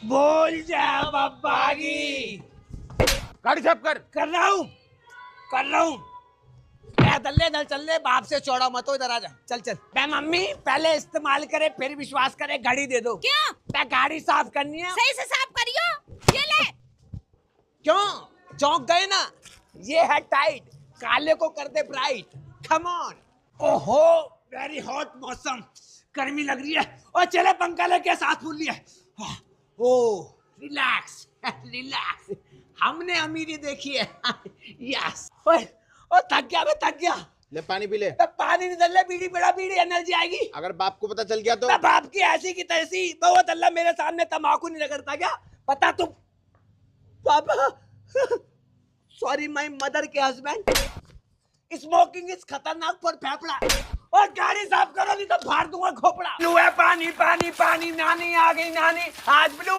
बोल जा बब्बागी। गाड़ी साफ कर। कर रहा हूँ। दल्ले दल चल ले, बाप से चौड़ा मत हो, इधर आ जा। चल चल। मैं मम्मी पहले इस्तेमाल करे फिर विश्वास करे, घड़ी दे दो। क्यों? मैं गाड़ी साफ करनी है। सही से साफ करियो। ये ले। क्यों चौंक गए ना? ये है टाइट, काले को कर दे ब्राइट। Come on. ओहो वेरी हॉट मौसम, गर्मी लग रही है। और चले पंखा लेके सांस फूल लिया। ओ रिलैक्स रिलैक्स, हमने अमीरी देखी है। यस। ओ थक गया, मैं थक गया। ले पानी पी ले। पानी नहीं दल्ले, बीड़ी बड़ा बीड़ी, एनर्जी आएगी। अगर बाप को पता चल गया तो? मैं बाप की ऐसी की तैसी। वो दल्ला मेरे सामने तम्बाकू नहीं रगड़ता क्या? पता तुम पापा। सॉरी माय मदर के हस्बैंड। स्मोकिंग इज खतरनाक फॉर फेफड़ा। और गाड़ी साफ करो नहीं तो फाड़ दूंगा खोपड़ा। पानी पानी पानी, नानी आ गई नानी। आज ब्लू